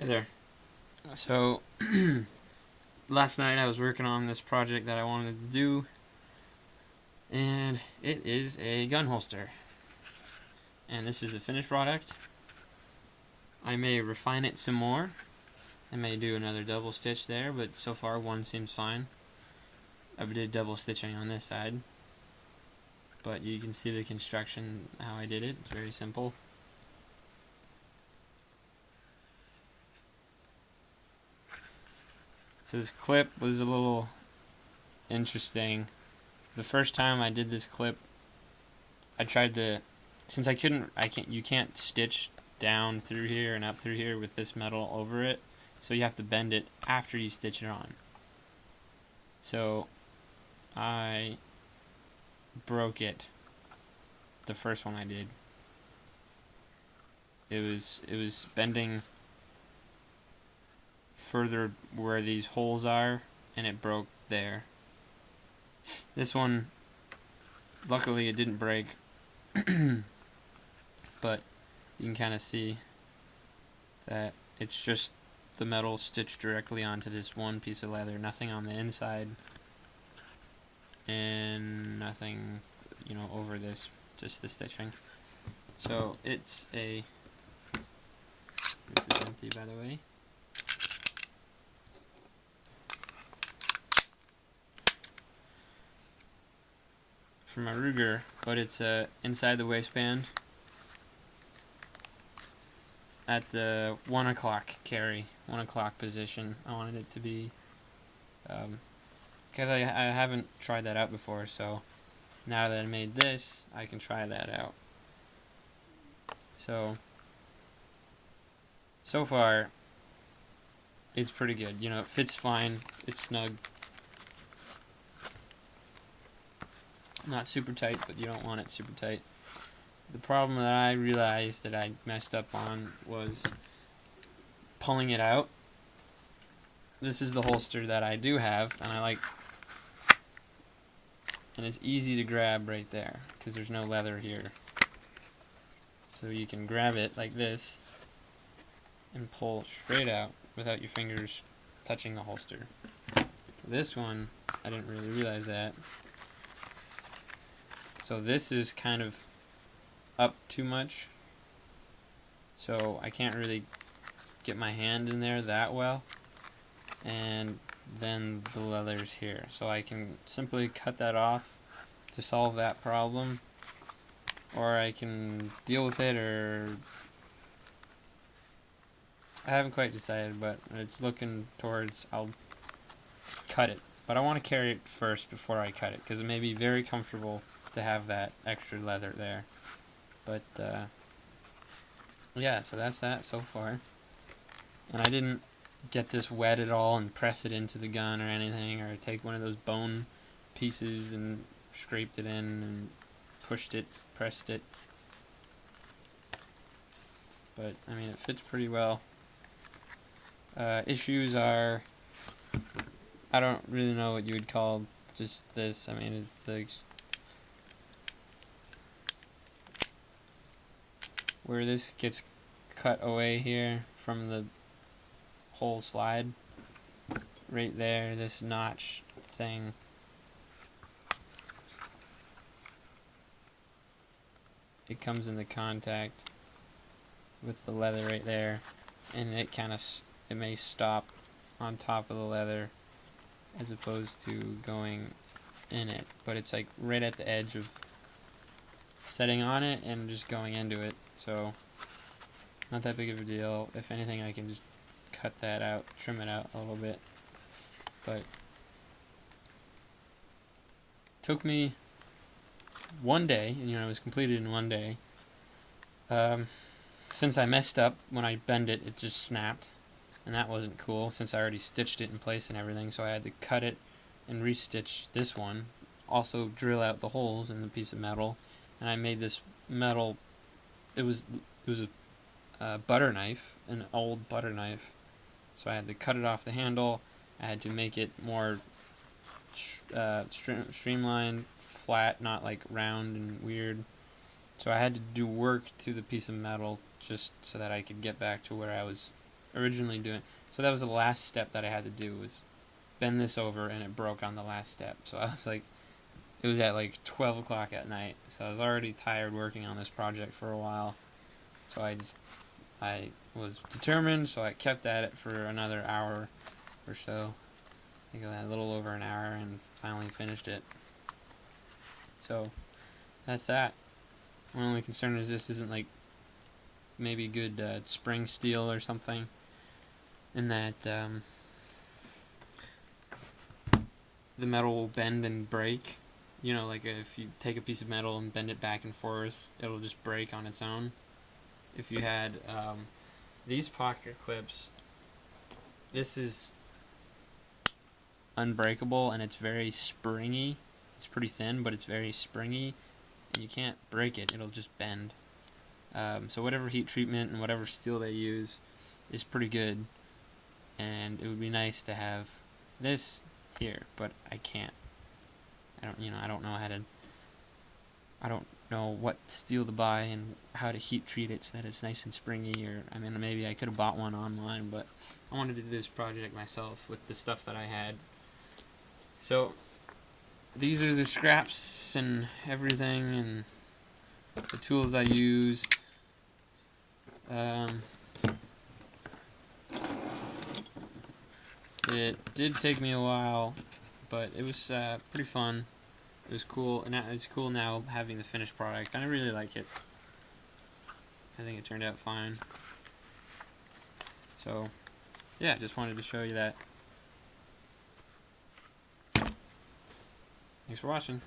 Hey there. So, last night I was working on this project that I wanted to do, and it is a gun holster. And this is the finished product. I may refine it some more. I may do another double stitch there, but so far one seems fine. I did double stitching on this side, but you can see the construction, how I did it. It's very simple. So this clip was a little interesting. The first time I did this clip, I tried to, since you can't stitch down through here and up through here with this metal over it, so you have to bend it after you stitch it on. So I broke it, the first one I did. It was bending further where these holes are, and it broke there. This one, luckily it didn't break, but you can kind of see that it's just the metal stitched directly onto this one piece of leather, nothing on the inside, and nothing, over this, just the stitching. So this is empty, by the way. For my Ruger, but it's inside the waistband at the 1 o'clock carry, 1 o'clock position. I wanted it to be, because I haven't tried that out before, so now that I made this, I can try that out. So far, it's pretty good. It fits fine, it's snug. Not super tight, but you don't want it super tight. The problem that I realized that I messed up on was pulling it out. This is the holster that I do have, and and it's easy to grab right there because there's no leather here. So you can grab it like this and pull straight out without your fingers touching the holster. This one, I didn't really realize that. So this is kind of up too much, so I can't really get my hand in there that well, and then the leather's here, so I can simply cut that off to solve that problem, or I can deal with it, or I haven't quite decided, but it's looking towards I'll cut it. But I want to carry it first before I cut it, because it may be very comfortable to have that extra leather there. But yeah, so that's that so far. And I didn't get this wet at all and press it into the gun or anything, or take one of those bone pieces and scraped it in and pushed it, pressed it. But I mean, it fits pretty well. Issues are, I don't really know what you would call just this. I mean, it's where this gets cut away here from the whole slide, right there, this notch thing. It comes into contact with the leather right there, and it may stop on top of the leather as opposed to going in it, but it's like right at the edge of setting on it and just going into it, so not that big of a deal. If anything, I can just cut that out, trim it out a little bit. But took me one day, and it was completed in one day. Since I messed up when I bend it, it just snapped, and that wasn't cool since I already stitched it in place and everything, so I had to cut it and restitch this one, also drill out the holes in the piece of metal, and I made this metal, it was a butter knife, an old butter knife, so I had to cut it off the handle. I had to make it more streamlined, flat, not like round and weird. So I had to do work to the piece of metal just so that I could get back to where I was originally doing. So that was the last step that I had to do, was bend this over, and it broke on the last step. So I was like, it was at like 12 o'clock at night, so I was already tired working on this project for a while. So I was determined, so I kept at it for another hour or so. I think a little over an hour, and finally finished it. So that's that. My only concern is this isn't like maybe good spring steel or something, and that the metal will bend and break. You know, like if you take a piece of metal and bend it back and forth, it'll just break on its own. If you had these pocket clips, this is unbreakable, and it's very springy. It's pretty thin, but it's very springy, and you can't break it. It'll just bend. So whatever heat treatment and whatever steel they use is pretty good, and it would be nice to have this here, but I can't. I don't know what steel to buy and how to heat treat it so that it's nice and springy. Or I mean, maybe I could have bought one online, but I wanted to do this project myself with the stuff that I had. So these are the scraps and everything, and the tools I used. It did take me a while, but it was pretty fun. It was cool, and it's cool now having the finished product. I really like it. I think it turned out fine. So, yeah, just wanted to show you that. Thanks for watching.